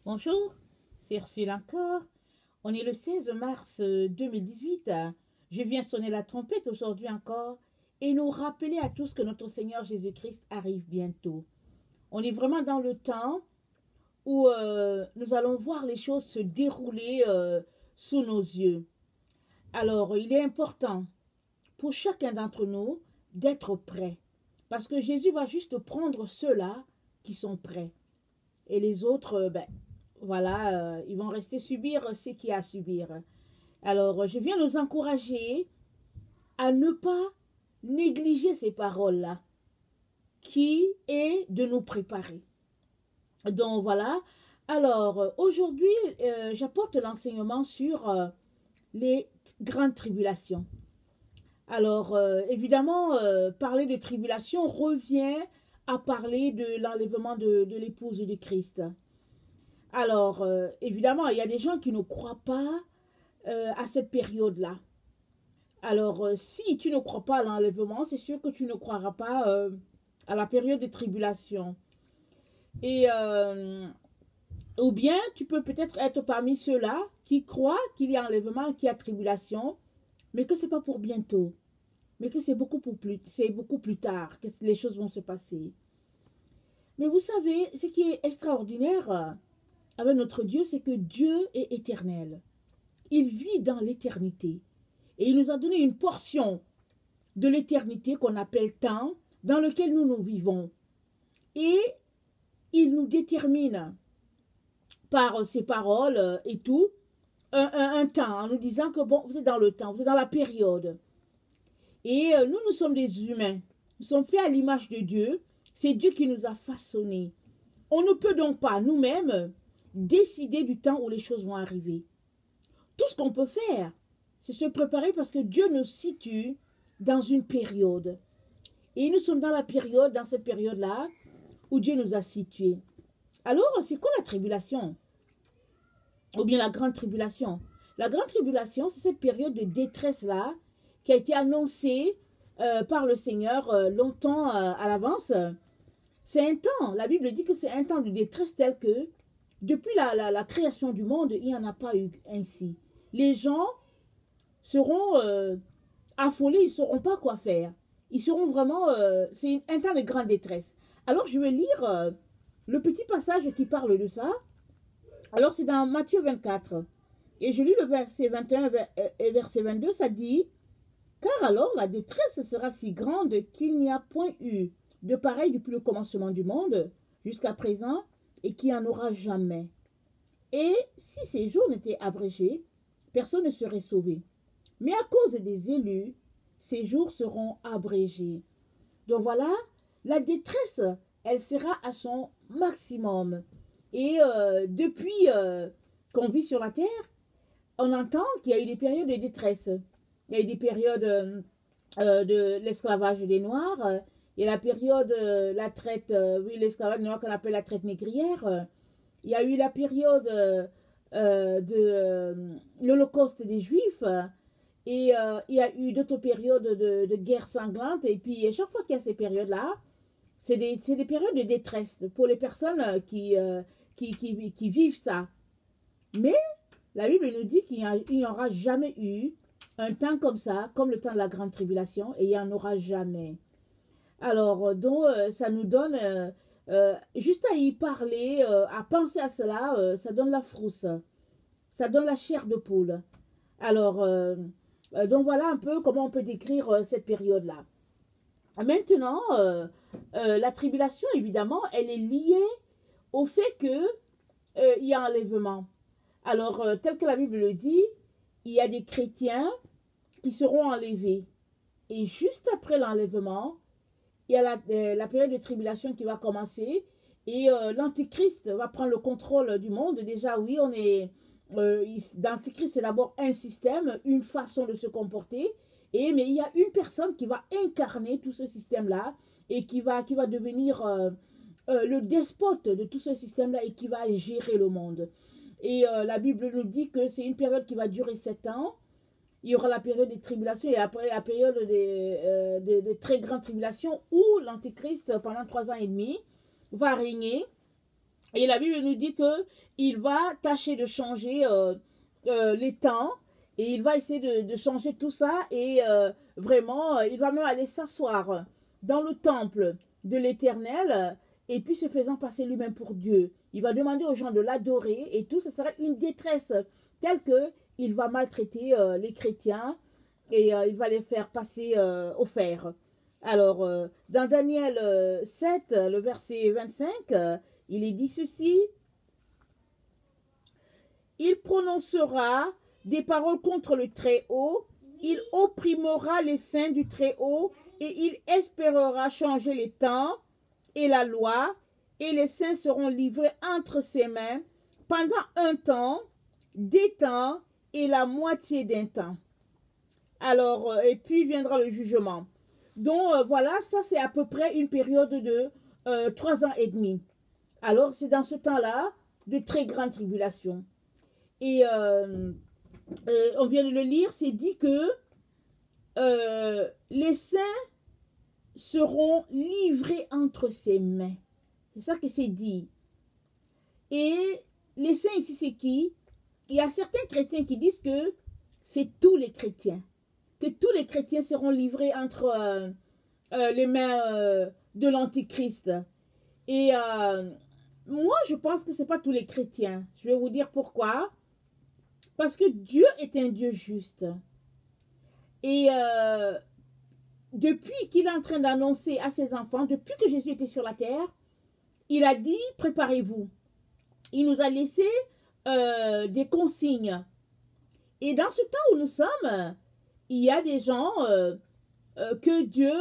Bonjour, c'est Ursule encore. On est le 16 mars 2018. Je viens sonner la trompette aujourd'hui encore et nous rappeler à tous que notre Seigneur Jésus-Christ arrive bientôt. On est vraiment dans le temps où nous allons voir les choses se dérouler sous nos yeux. Alors, il est important pour chacun d'entre nous d'être prêt parce que Jésus va juste prendre ceux-là qui sont prêts. Et les autres, voilà, ils vont rester subir ce qu'il y a à subir. Alors, je viens nous encourager à ne pas négliger ces paroles-là, qui est de nous préparer. Donc, voilà. Alors, aujourd'hui, j'apporte l'enseignement sur les grandes tribulations. Alors, évidemment, parler de tribulation revient à parler de l'enlèvement de l'épouse du Christ. Alors, évidemment, il y a des gens qui ne croient pas à cette période-là. Alors, si tu ne crois pas à l'enlèvement, c'est sûr que tu ne croiras pas à la période des tribulations. Et, ou bien, tu peux peut-être être parmi ceux-là qui croient qu'il y a enlèvement, qu'il y a tribulation, mais que ce n'est pas pour bientôt. Mais que c'est beaucoup plus tard que les choses vont se passer. Mais vous savez, ce qui est extraordinaire avec notre Dieu, c'est que Dieu est éternel. Il vit dans l'éternité. Et il nous a donné une portion de l'éternité qu'on appelle temps, dans lequel nous vivons. Et il nous détermine par ses paroles et tout, un temps, en nous disant que bon, vous êtes dans le temps, vous êtes dans la période. Et nous sommes des humains. Nous sommes faits à l'image de Dieu. C'est Dieu qui nous a façonnés. On ne peut donc pas nous-mêmes décider du temps où les choses vont arriver. Tout ce qu'on peut faire, c'est se préparer parce que Dieu nous situe dans une période. Et nous sommes dans cette période-là, où Dieu nous a situés. Alors, c'est quoi la tribulation? Ou bien la grande tribulation? La grande tribulation, c'est cette période de détresse-là qui a été annoncée par le Seigneur longtemps à l'avance. C'est un temps, la Bible dit que c'est un temps de détresse tel que depuis la création du monde, il n'y en a pas eu ainsi. Les gens seront affolés, ils ne sauront pas quoi faire. Ils seront vraiment... c'est un temps de grande détresse. Alors, je vais lire le petit passage qui parle de ça. Alors, c'est dans Matthieu 24. Et je lis le verset 21 et verset 22, ça dit « Car alors la détresse sera si grande qu'il n'y a point eu de pareil depuis le commencement du monde jusqu'à présent et qu'il n'y en aura jamais. Et si ces jours n'étaient abrégés, personne ne serait sauvé. Mais à cause des élus, ces jours seront abrégés. » Donc voilà, la détresse, elle sera à son maximum. Et depuis qu'on vit sur la terre, on entend qu'il y a eu des périodes de détresse. Il y a eu des périodes de l'esclavage des Noirs. Il y a la période, la traite, oui, l'esclavage des Noirs qu'on appelle la traite négrière. Il y a eu la période de l'Holocauste des Juifs. Et il y a eu d'autres périodes de guerre sanglante. Et puis, chaque fois qu'il y a ces périodes-là, c'est des périodes de détresse pour les personnes qui vivent ça. Mais la Bible nous dit qu'il n'y aura jamais eu un temps comme ça, comme le temps de la grande tribulation, et il n'y en aura jamais. Alors, donc, ça nous donne, juste à y parler, à penser à cela, ça donne la frousse. Ça donne la chair de poule. Alors, donc voilà un peu comment on peut décrire cette période-là. Maintenant, la tribulation, évidemment, elle est liée au fait qu'il y a enlèvement. Alors, tel que la Bible le dit, il y a des chrétiens qui seront enlevés. Et juste après l'enlèvement, il y a la période de tribulation qui va commencer. Et l'Antichrist va prendre le contrôle du monde. Déjà, oui, on est... l'Antichrist, c'est d'abord un système, une façon de se comporter. Mais il y a une personne qui va incarner tout ce système-là et qui va devenir le despote de tout ce système-là et qui va gérer le monde. Et la Bible nous dit que c'est une période qui va durer 7 ans. Il y aura la période des tribulations et après la période des très grandes tribulations où l'Antichrist, pendant 3 ans et demi, va régner Et la Bible nous dit que il va tâcher de changer les temps et il va essayer de changer tout ça et vraiment, il va même aller s'asseoir dans le temple de l'Éternel et puis se faisant passer lui-même pour Dieu. Il va demander aux gens de l'adorer et tout, ce serait une détresse telle que il va maltraiter les chrétiens et il va les faire passer au fer. Alors, dans Daniel 7, le verset 25, il est dit ceci: il prononcera des paroles contre le Très-Haut, il opprimera les saints du Très-Haut et il espérera changer les temps et la loi, et les saints seront livrés entre ses mains pendant un temps, des temps et la moitié d'un temps. Alors, et puis viendra le jugement. Donc, voilà, ça c'est à peu près une période de 3 ans et demi. Alors, c'est dans ce temps-là de très grande tribulation. Et on vient de le lire, c'est dit que les saints seront livrés entre ses mains. C'est ça que c'est dit. Et les saints ici, c'est qui? Il y a certains chrétiens qui disent que c'est tous les chrétiens. Que tous les chrétiens seront livrés entre les mains de l'Antichrist. Et moi, je pense que ce n'est pas tous les chrétiens. Je vais vous dire pourquoi. Parce que Dieu est un Dieu juste. Et depuis qu'il est en train d'annoncer à ses enfants, depuis que Jésus était sur la terre, il a dit, préparez-vous. Il nous a laissé des consignes. Et dans ce temps où nous sommes, il y a des gens que Dieu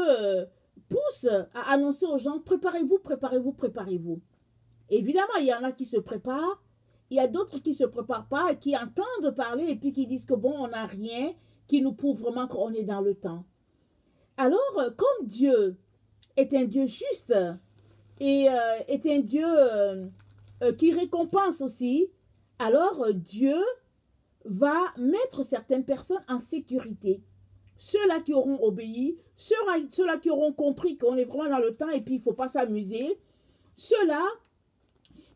pousse à annoncer aux gens, préparez-vous, préparez-vous, préparez-vous. Évidemment, il y en a qui se préparent, il y a d'autres qui ne se préparent pas et qui entendent parler et puis qui disent que bon, on n'a rien qui nous prouve vraiment qu'on est dans le temps. Alors, comme Dieu est un Dieu juste et est un Dieu qui récompense aussi, alors Dieu va mettre certaines personnes en sécurité. Ceux-là qui auront obéi, ceux-là qui auront compris qu'on est vraiment dans le temps et puis il ne faut pas s'amuser, ceux-là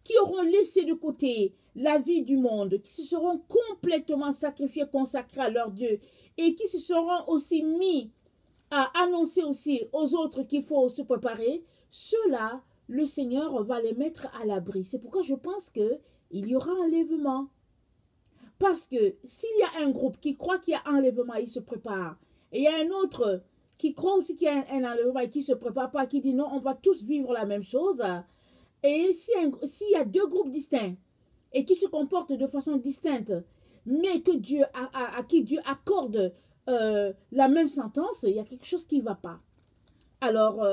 qui auront laissé de côté la vie du monde, qui se seront complètement sacrifiés, consacrés à leur Dieu et qui se seront aussi mis à annoncer aussi aux autres qu'il faut se préparer, ceux-là, le Seigneur va les mettre à l'abri. C'est pourquoi je pense qu'il y aura enlèvement. Parce que s'il y a un groupe qui croit qu'il y a enlèvement, il se prépare. Et il y a un autre qui croit aussi qu'il y a un enlèvement et qui ne se prépare pas, qui dit non, on va tous vivre la même chose. Et s'il y a deux groupes distincts et qui se comportent de façon distincte, mais que Dieu à qui Dieu accorde la même sentence, il y a quelque chose qui ne va pas. Alors,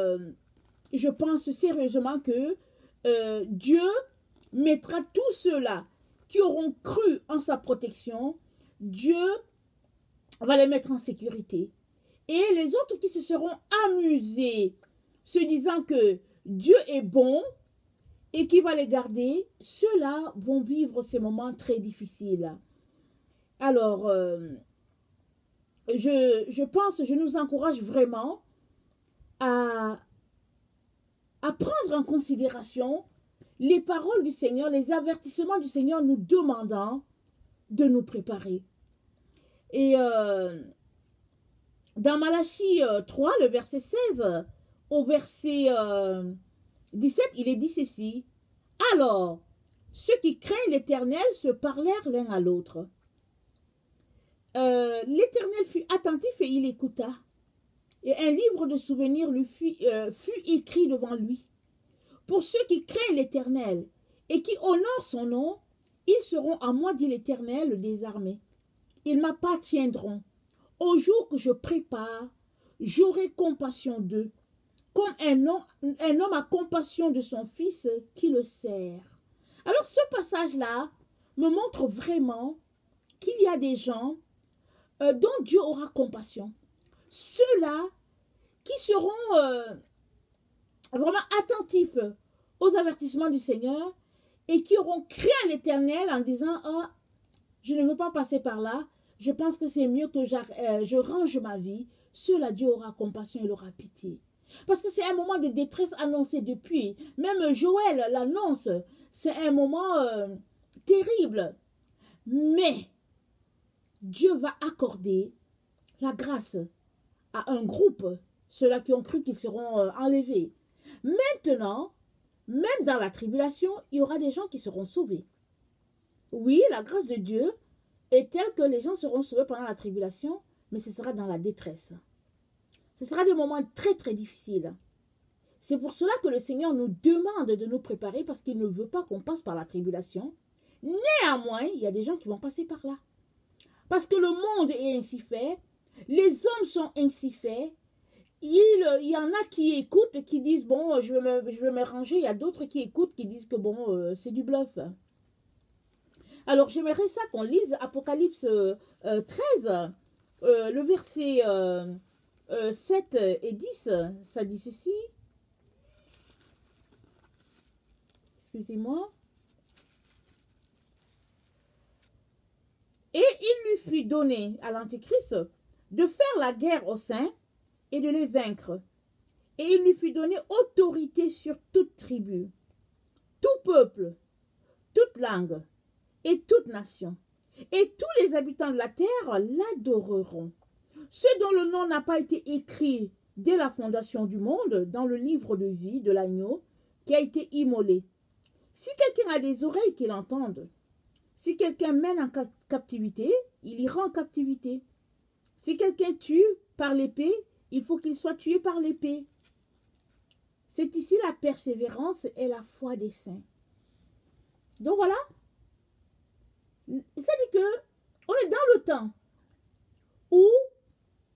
je pense sérieusement que Dieu mettra tous ceux-là qui auront cru en sa protection, Dieu va les mettre en sécurité. Et les autres qui se seront amusés, se disant que Dieu est bon et qui va les garder, ceux-là vont vivre ces moments très difficiles. Alors, je nous encourage vraiment à prendre en considération les paroles du Seigneur, les avertissements du Seigneur nous demandant de nous préparer. Et dans Malachie 3, le verset 16 au verset 17, il est dit ceci: alors, ceux qui craignent l'Éternel se parlèrent l'un à l'autre. L'Éternel fut attentif et il écouta. Et un livre de souvenirs lui fut écrit devant lui. Pour ceux qui craignent l'Éternel et qui honorent son nom, ils seront à moi, dit l'Éternel des armées. Ils m'appartiendront. Au jour que je prépare, j'aurai compassion d'eux, comme un homme a compassion de son fils qui le sert. Alors ce passage-là me montre vraiment qu'il y a des gens dont Dieu aura compassion. Ceux-là qui seront vraiment attentifs aux avertissements du Seigneur et qui auront crié à l'Éternel en disant « Oh, je ne veux pas passer par là, je pense que c'est mieux que je range ma vie. » Ceux-là, Dieu aura compassion, il aura pitié. Parce que c'est un moment de détresse annoncé depuis. Même Joël l'annonce c'est un moment terrible. Mais Dieu va accorder la grâce à un groupe, ceux-là qui ont cru qu'ils seront enlevés. Maintenant, même dans la tribulation, il y aura des gens qui seront sauvés. Oui, la grâce de Dieu est telle que les gens seront sauvés pendant la tribulation, mais ce sera dans la détresse. Ce sera des moments très très difficiles. C'est pour cela que le Seigneur nous demande de nous préparer parce qu'il ne veut pas qu'on passe par la tribulation. Néanmoins, il y a des gens qui vont passer par là. Parce que le monde est ainsi fait, les hommes sont ainsi faits. Il y en a qui écoutent, qui disent, bon, je vais me ranger. Il y a d'autres qui écoutent, qui disent que, bon, c'est du bluff. Alors, j'aimerais ça qu'on lise Apocalypse 13, le verset 7 et 10. Ça dit ceci. Excusez-moi. Et il lui fut donné à l'Antéchrist de faire la guerre aux saints et de les vaincre. Et il lui fut donné autorité sur toute tribu, tout peuple, toute langue et toute nation. Et tous les habitants de la terre l'adoreront. Ceux dont le nom n'a pas été écrit dès la fondation du monde dans le livre de vie de l'agneau qui a été immolé. Si quelqu'un a des oreilles, qu'il entende. Si quelqu'un mène en captivité, il ira en captivité. Si quelqu'un tue par l'épée, il faut qu'il soit tué par l'épée. C'est ici la persévérance et la foi des saints. Donc voilà. Ça dit que on est dans le temps où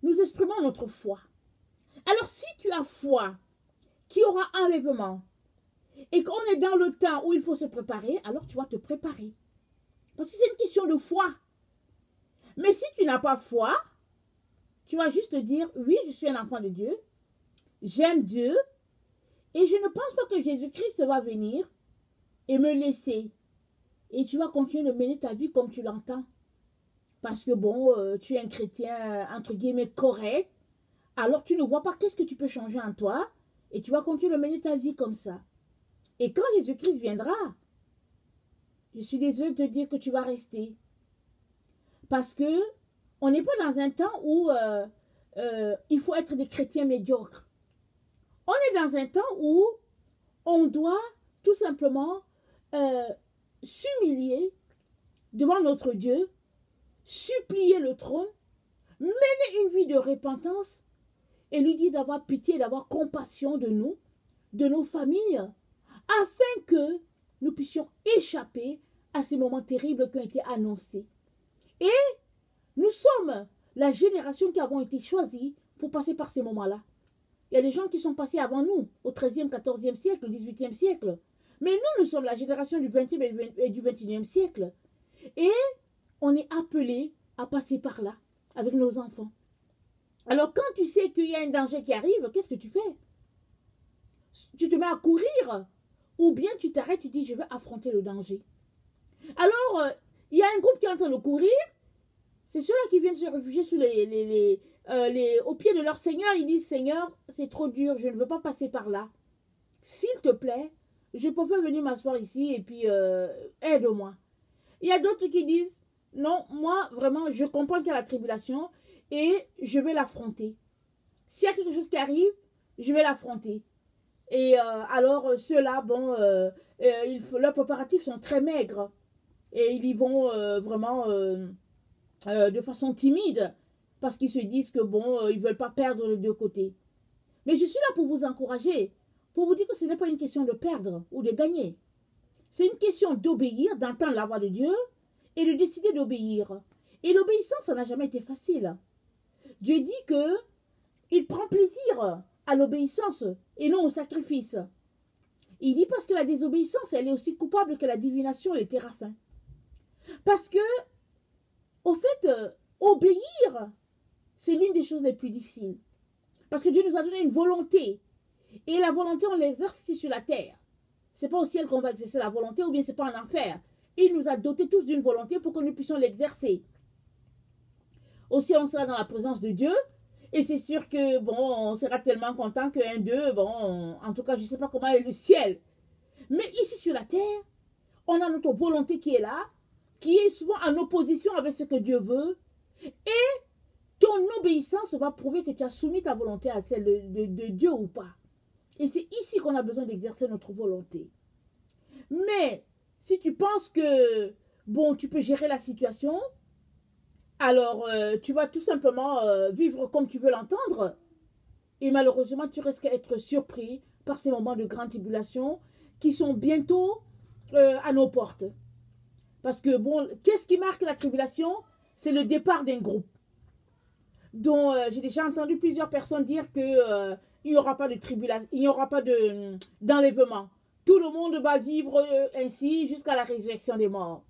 nous exprimons notre foi. Alors si tu as foi qu'il y aura enlèvement et qu'on est dans le temps où il faut se préparer, alors tu vas te préparer. Parce que c'est une question de foi. Mais si tu n'as pas foi, tu vas juste dire, oui, je suis un enfant de Dieu, j'aime Dieu, et je ne pense pas que Jésus-Christ va venir et me laisser. Et tu vas continuer de mener ta vie comme tu l'entends. Parce que bon, tu es un chrétien, entre guillemets, correct, alors tu ne vois pas qu'est-ce que tu peux changer en toi, et tu vas continuer de mener ta vie comme ça. Et quand Jésus-Christ viendra, je suis désolée de te dire que tu vas rester. Parce que on n'est pas dans un temps où il faut être des chrétiens médiocres. On est dans un temps où on doit tout simplement s'humilier devant notre Dieu, supplier le trône, mener une vie de repentance et lui dire d'avoir pitié, d'avoir compassion de nous, de nos familles, afin que nous puissions échapper à ces moments terribles qui ont été annoncés. Et nous sommes la génération qui avons été choisie pour passer par ces moments-là. Il y a des gens qui sont passés avant nous, au XIIIe, XIVe siècle, au XVIIIe siècle. Mais nous sommes la génération du XXe et du XXIe siècle. Et on est appelé à passer par là, avec nos enfants. Alors quand tu sais qu'il y a un danger qui arrive, qu'est-ce que tu fais? Tu te mets à courir, ou bien tu t'arrêtes, tu dis je vais affronter le danger. Alors, il y a un groupe qui est en train de courir, c'est ceux-là qui viennent se réfugier sous au pied de leur Seigneur. Ils disent, Seigneur, c'est trop dur, je ne veux pas passer par là. S'il te plaît, je peux venir m'asseoir ici et puis aide-moi. Il y a d'autres qui disent, non, moi, vraiment, je comprends qu'il y a la tribulation et je vais l'affronter. S'il y a quelque chose qui arrive, je vais l'affronter. Et alors, ceux-là, bon, leurs préparatifs sont très maigres. Et ils y vont vraiment de façon timide. Parce qu'ils se disent que, bon, ils ne veulent pas perdre les deux côtés. Mais je suis là pour vous encourager. Pour vous dire que ce n'est pas une question de perdre ou de gagner. C'est une question d'obéir, d'entendre la voix de Dieu et de décider d'obéir. Et l'obéissance, ça n'a jamais été facile. Dieu dit que il prend plaisir à l'obéissance et non au sacrifice. Il dit parce que la désobéissance, elle est aussi coupable que la divination et les téraphins. Parce que, au fait, obéir, c'est l'une des choses les plus difficiles. Parce que Dieu nous a donné une volonté. Et la volonté, on l'exerce ici sur la terre. Ce n'est pas au ciel qu'on va exercer la volonté, ou bien ce n'est pas en enfer. Il nous a dotés tous d'une volonté pour que nous puissions l'exercer. Au ciel, on sera dans la présence de Dieu. Et c'est sûr que, bon, on sera tellement content qu'un d'eux, bon, en tout cas, je ne sais pas comment est le ciel. Mais ici sur la terre, On a notre volonté qui est là, qui est souvent en opposition avec ce que Dieu veut. Et ton obéissance va prouver que tu as soumis ta volonté à celle de Dieu ou pas. Et c'est ici qu'on a besoin d'exercer notre volonté. Mais si tu penses que, bon, tu peux gérer la situation, alors tu vas tout simplement vivre comme tu veux l'entendre. Et malheureusement, tu risques d'être surpris par ces moments de grande tribulation qui sont bientôt à nos portes. Parce que, bon, qu'est-ce qui marque la tribulation? C'est le départ d'un groupe. Dont j'ai déjà entendu plusieurs personnes dire que il n'y aura pas de tribulation, il n'y aura pas d'enlèvement. Tout le monde va vivre ainsi jusqu'à la résurrection des morts.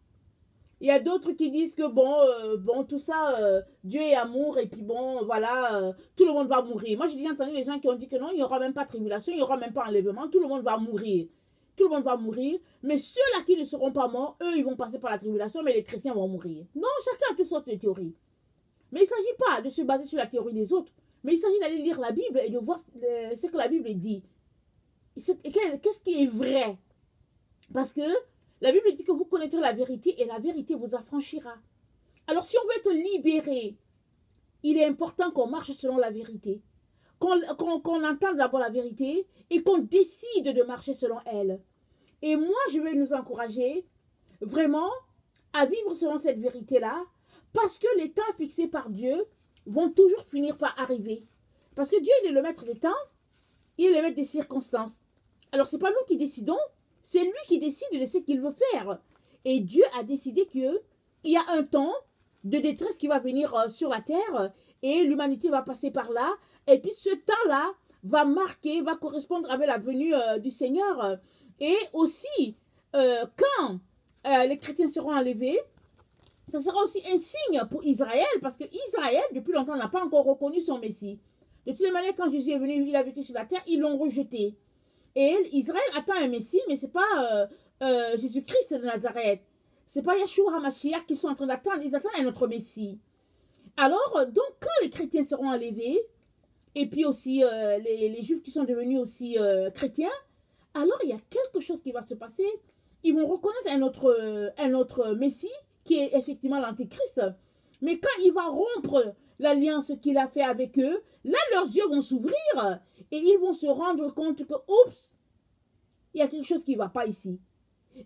Il y a d'autres qui disent que bon, tout ça, Dieu est amour et puis bon, voilà, tout le monde va mourir. Moi, j'ai déjà entendu les gens qui ont dit que non, il n'y aura même pas de tribulation, il n'y aura même pas enlèvement, tout le monde va mourir. Tout le monde va mourir, mais ceux-là qui ne seront pas morts, eux, ils vont passer par la tribulation, mais les chrétiens vont mourir. Non, chacun a toutes sortes de théories. Mais il ne s'agit pas de se baser sur la théorie des autres, mais il s'agit d'aller lire la Bible et de voir ce que la Bible dit. Qu'est-ce qui est vrai? Parce que la Bible dit que vous connaîtrez la vérité et la vérité vous affranchira. Alors si on veut être libéré, il est important qu'on marche selon la vérité. Qu'on entende d'abord la vérité et qu'on décide de marcher selon elle. Et moi, je vais nous encourager vraiment à vivre selon cette vérité-là parce que les temps fixés par Dieu vont toujours finir par arriver. Parce que Dieu, il est le maître des temps, il est le maître des circonstances. Alors, ce n'est pas nous qui décidons, c'est lui qui décide de ce qu'il veut faire. Et Dieu a décidé qu'il y a un temps de détresse qui va venir sur la terre et l'humanité va passer par là. Et puis ce temps-là va marquer, va correspondre avec la venue du Seigneur. Et aussi, quand les chrétiens seront enlevés, ça sera aussi un signe pour Israël, parce que Israël, depuis longtemps, n'a pas encore reconnu son Messie. De toutes les manières, quand Jésus est venu, il a vécu sur la terre, ils l'ont rejeté. Et Israël attend un Messie, mais ce n'est pas Jésus-Christ de Nazareth. Ce n'est pas Yeshua HaMashiach qu'ils sont en train d'attendre, ils attendent un autre Messie. Alors, donc, quand les chrétiens seront enlevés, et puis aussi les Juifs qui sont devenus aussi chrétiens, alors il y a quelque chose qui va se passer. Ils vont reconnaître un autre Messie, qui est effectivement l'Antéchrist. Mais quand il va rompre l'alliance qu'il a fait avec eux, là, leurs yeux vont s'ouvrir et ils vont se rendre compte que, oups, il y a quelque chose qui ne va pas ici.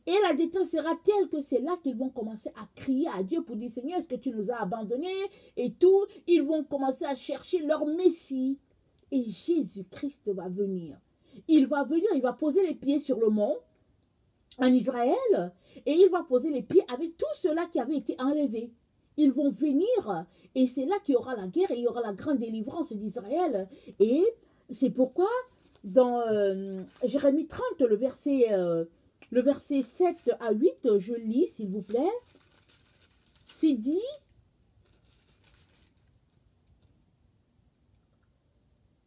Et la détresse sera telle que c'est là qu'ils vont commencer à crier à Dieu pour dire, Seigneur, est-ce que tu nous as abandonnés? Et tout, ils vont commencer à chercher leur Messie. Et Jésus-Christ va venir. Il va venir, il va poser les pieds sur le mont en Israël et il va poser les pieds avec tous ceux-là qui avaient été enlevés. Ils vont venir et c'est là qu'il y aura la guerre et il y aura la grande délivrance d'Israël. Et c'est pourquoi dans Jérémie 30, le verset 7 à 8, je lis s'il vous plaît, c'est dit: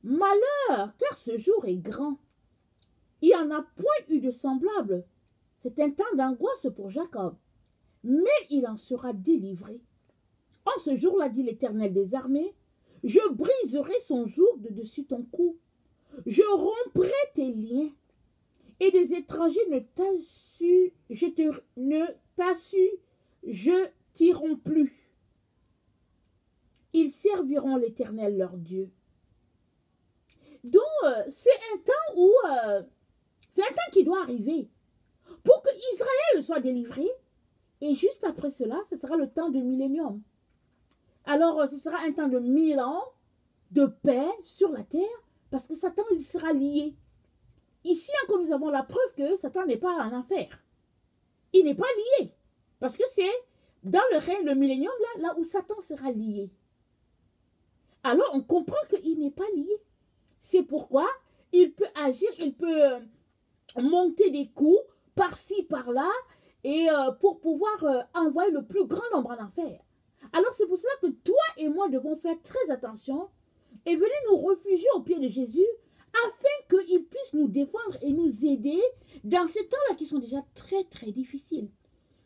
malheur, car ce jour est grand. Il n'y en a point eu de semblable. C'est un temps d'angoisse pour Jacob, mais il en sera délivré. En ce jour-là, dit l'Éternel des armées, je briserai son joug de dessus ton cou. Je romprai tes liens, et des étrangers ne t'assujettiront plus. Ils serviront l'Éternel leur Dieu. Donc, c'est un temps où c'est un temps qui doit arriver pour que Israël soit délivré. Et juste après cela, ce sera le temps de millénium. Alors, ce sera un temps de 1000 ans de paix sur la terre parce que Satan il sera lié. Ici encore, nous avons la preuve que Satan n'est pas en enfer. Il n'est pas lié parce que c'est dans le règne, le millénium, là où Satan sera lié. Alors, on comprend qu'il n'est pas lié. C'est pourquoi il peut agir, il peut monter des coups par-ci, par-là, et pour pouvoir envoyer le plus grand nombre en enfer. Alors c'est pour cela que toi et moi devons faire très attention et venir nous réfugier au pied de Jésus afin qu'il puisse nous défendre et nous aider dans ces temps-là qui sont déjà très très difficiles.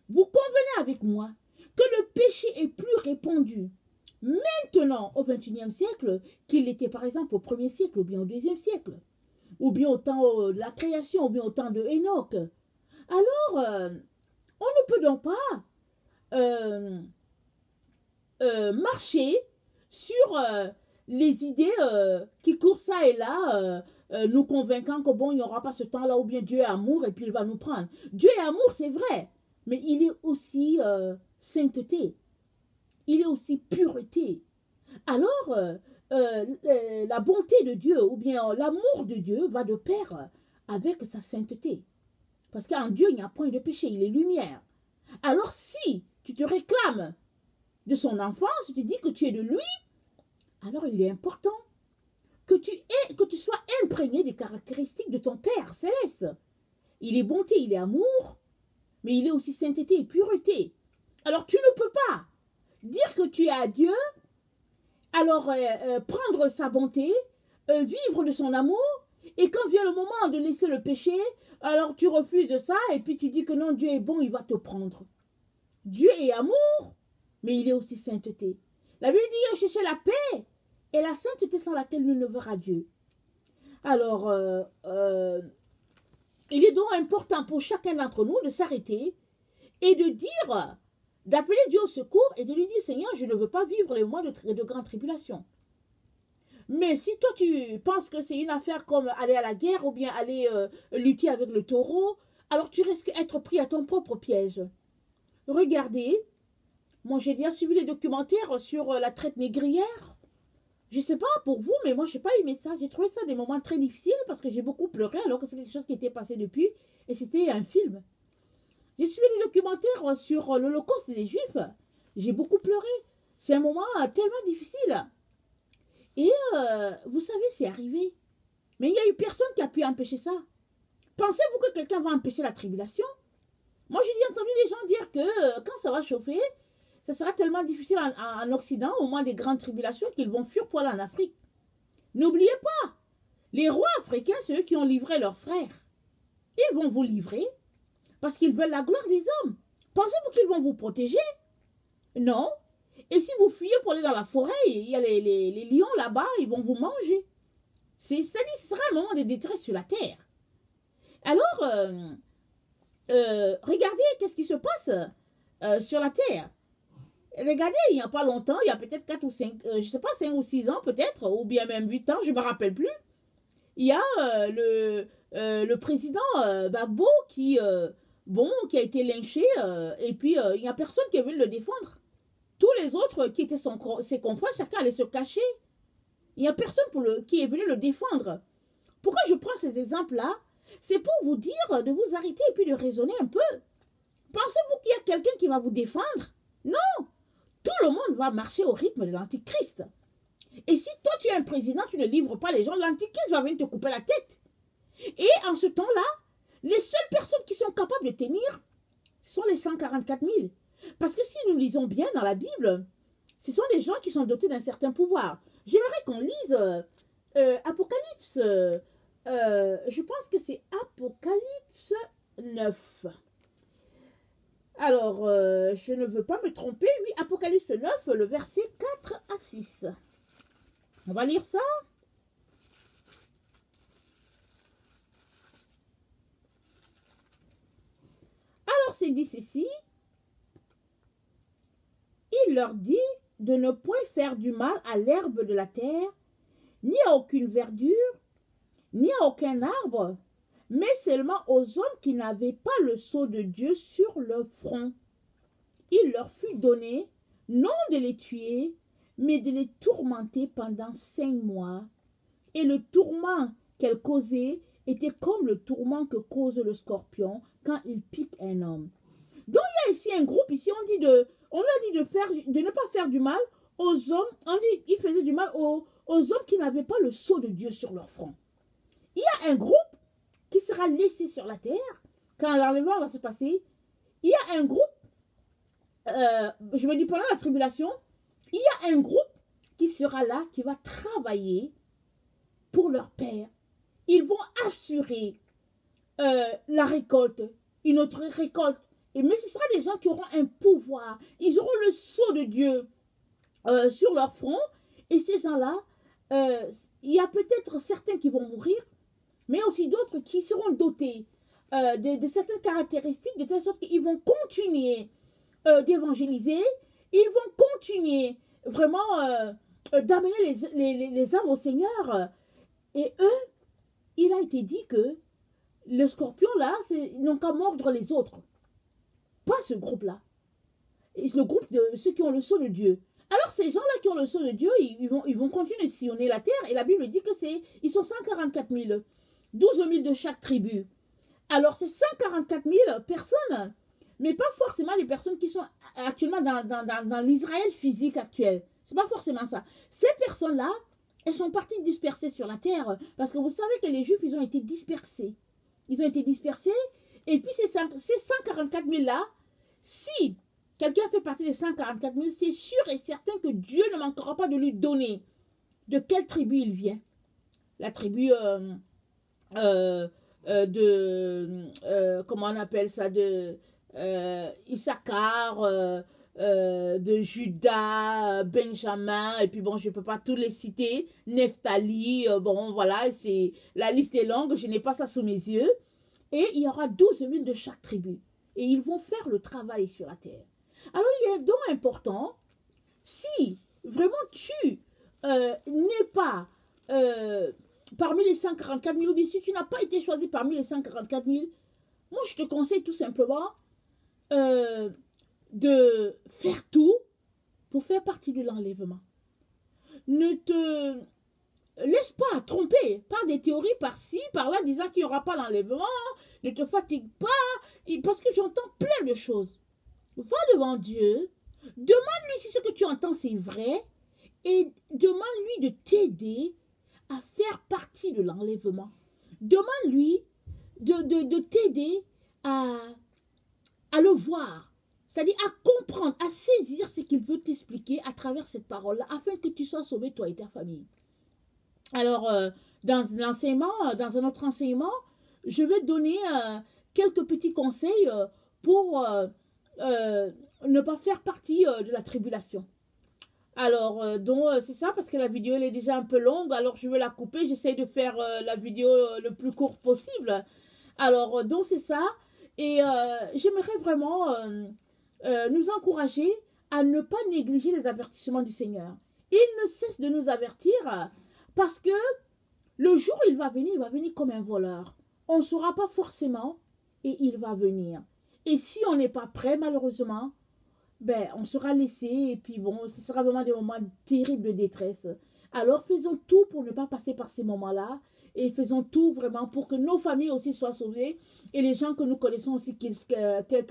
Vous convenez avec moi que le péché est plus répandu maintenant au XXIe siècle qu'il était par exemple au 1er siècle ou bien au 2e siècle, ou bien au temps de la création, ou bien au temps de Enoch. Alors, On ne peut donc pas euh, marcher sur les idées qui courent ça et là, nous convainquant que bon, il n'y aura pas ce temps-là, ou bien Dieu est amour et puis il va nous prendre. Dieu est amour, c'est vrai, mais il est aussi sainteté, il est aussi pureté. Alors, la bonté de Dieu, ou bien l'amour de Dieu va de pair avec sa sainteté. Parce qu'en Dieu, il n'y a point de péché, il est lumière. Alors si tu te réclames de son enfance, tu dis que tu es de lui, alors il est important que tu sois imprégné des caractéristiques de ton Père céleste. Il est bonté, il est amour, mais il est aussi sainteté et pureté. Alors tu ne peux pas dire que tu es à Dieu, alors prendre sa bonté, vivre de son amour, et quand vient le moment de laisser le péché, alors tu refuses ça et puis tu dis que non, Dieu est bon, il va te prendre. Dieu est amour, mais il est aussi sainteté. La Bible dit chercher la paix et la sainteté sans laquelle nul ne verra Dieu. Alors, il est donc important pour chacun d'entre nous de s'arrêter et de dire, d'appeler Dieu au secours et de lui dire, Seigneur, je ne veux pas vivre les mois de grande tribulation. Mais si toi tu penses que c'est une affaire comme aller à la guerre ou bien aller lutter avec le taureau, alors tu risques d'être pris à ton propre piège. Regardez, moi j'ai déjà suivi les documentaires sur la traite négrière. Je ne sais pas pour vous, mais moi je n'ai pas aimé ça. J'ai trouvé ça des moments très difficiles parce que j'ai beaucoup pleuré alors que c'est quelque chose qui était passé depuis et c'était un film. J'ai suivi les documentaires sur l'Holocauste des Juifs. J'ai beaucoup pleuré. C'est un moment tellement difficile. Et vous savez, c'est arrivé. Mais il n'y a eu personne qui a pu empêcher ça. Pensez-vous que quelqu'un va empêcher la tribulation? Moi, j'ai entendu des gens dire que quand ça va chauffer, ça sera tellement difficile en Occident, au moment des grandes tribulations, qu'ils vont fuir pour aller en Afrique. N'oubliez pas, les rois africains, c'est eux qui ont livré leurs frères. Ils vont vous livrer parce qu'ils veulent la gloire des hommes. Pensez-vous qu'ils vont vous protéger? Non. Et si vous fuyez pour aller dans la forêt, il y a les lions là-bas, ils vont vous manger. C'est-à-dire que ce sera un moment de détresse sur la terre. Alors, regardez qu'est-ce qui se passe sur la terre. Regardez, il n'y a pas longtemps, il y a peut-être 4 ou 5, je ne sais pas, 5 ou 6 ans peut-être, ou bien même 8 ans, je ne me rappelle plus. Il y a le président Gbagbo qui a été lynché, et puis il n'y a personne qui est venu le défendre. Tous les autres qui étaient ses confrères, chacun allait se cacher. Il n'y a personne qui est venu le défendre. Pourquoi je prends ces exemples-là? C'est pour vous dire de vous arrêter et puis de raisonner un peu. Pensez-vous qu'il y a quelqu'un qui va vous défendre? Non! Tout le monde va marcher au rythme de l'Antichrist. Et si toi tu es un président, tu ne livres pas les gens, l'Antichrist va venir te couper la tête. Et en ce temps-là, les seules personnes qui sont capables de tenir, ce sont les 144 000. Parce que si nous lisons bien dans la Bible, ce sont des gens qui sont dotés d'un certain pouvoir. J'aimerais qu'on lise Apocalypse. Je pense que c'est Apocalypse 9. Alors, je ne veux pas me tromper. Oui, Apocalypse 9, le verset 4 à 6. On va lire ça. Alors, c'est dit ceci. Il leur dit de ne point faire du mal à l'herbe de la terre, ni à aucune verdure, ni à aucun arbre, mais seulement aux hommes qui n'avaient pas le sceau de Dieu sur leur front. Il leur fut donné, non de les tuer, mais de les tourmenter pendant 5 mois. Et le tourment qu'elle causait était comme le tourment que cause le scorpion quand il pique un homme. Donc il y a ici un groupe, ici on a dit de ne pas faire du mal aux hommes, on dit il faisait du mal aux hommes qui n'avaient pas le sceau de Dieu sur leur front. Il y a un groupe qui sera laissé sur la terre quand l'enlèvement va se passer. Il y a un groupe, je veux dire pendant la tribulation, il y a un groupe qui sera là, qui va travailler pour leur Père. Ils vont assurer la récolte, une autre récolte. Mais ce sera des gens qui auront un pouvoir. Ils auront le sceau de Dieu sur leur front. Et ces gens-là, il y a peut-être certains qui vont mourir, mais aussi d'autres qui seront dotés de certaines caractéristiques, de telle sorte qu'ils vont continuer d'évangéliser, ils vont continuer vraiment d'amener les âmes au Seigneur. Et eux, il a été dit que le scorpion là, ils n'ont qu'à mordre les autres. Pas ce groupe-là. Le groupe de ceux qui ont le sceau de Dieu. Alors ces gens-là qui ont le sceau de Dieu, ils vont continuer de sillonner la terre. Et la Bible dit que ils sont 144 000, 12 000 de chaque tribu. Alors c'est 144 000 personnes, mais pas forcément les personnes qui sont actuellement dans l'Israël physique actuel. C'est pas forcément ça. Ces personnes-là, elles sont parties dispersées sur la terre. Parce que vous savez que les Juifs, ils ont été dispersés. Ils ont été dispersés. Et puis ces 144 000-là, si quelqu'un fait partie des 144 000, c'est sûr et certain que Dieu ne manquera pas de lui donner de quelle tribu il vient. La tribu comment on appelle ça, de Issachar, de Judas, Benjamin, et puis bon, je ne peux pas tous les citer, Nephtali, bon voilà, la liste est longue, je n'ai pas ça sous mes yeux, et il y aura 12 000 de chaque tribu, et ils vont faire le travail sur la terre. Alors il est donc important, si vraiment tu n'es pas parmi les 144 000, ou bien si tu n'as pas été choisi parmi les 144 000, moi je te conseille tout simplement de faire tout pour faire partie de l'enlèvement. Ne te laisse pas tromper par des théories par-ci, par-là, disant qu'il n'y aura pas d'enlèvement. Ne te fatigue pas, parce que j'entends plein de choses. Va devant Dieu, demande-lui si ce que tu entends c'est vrai, et demande-lui de t'aider à faire partie de l'enlèvement. Demande-lui de t'aider à le voir, c'est-à-dire à comprendre, à saisir ce qu'il veut t'expliquer à travers cette parole-là, afin que tu sois sauvé, toi et ta famille. Alors, dans un autre enseignement, je vais donner quelques petits conseils pour ne pas faire partie de la tribulation. Alors, donc, c'est ça, parce que la vidéo elle est déjà un peu longue, alors je vais la couper, j'essaie de faire la vidéo le plus court possible. Alors, donc c'est ça, et j'aimerais vraiment nous encourager à ne pas négliger les avertissements du Seigneur. Il ne cesse de nous avertir, parce que le jour où il va venir comme un voleur. On ne saura pas forcément, et il va venir. Et si on n'est pas prêt, malheureusement, ben, on sera laissé, et puis bon, ce sera vraiment des moments terribles de détresse. Alors faisons tout pour ne pas passer par ces moments-là, et faisons tout vraiment pour que nos familles aussi soient sauvées, et les gens que nous connaissons aussi, que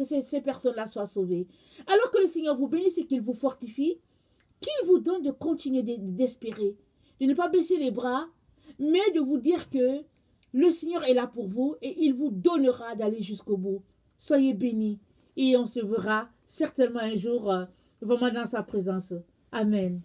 ces personnes-là soient sauvées. Alors que le Seigneur vous bénisse et qu'il vous fortifie, qu'il vous donne de continuer d'espérer, de ne pas baisser les bras, mais de vous dire que le Seigneur est là pour vous, et il vous donnera d'aller jusqu'au bout. Soyez bénis, et on se verra certainement un jour vraiment dans sa présence. Amen.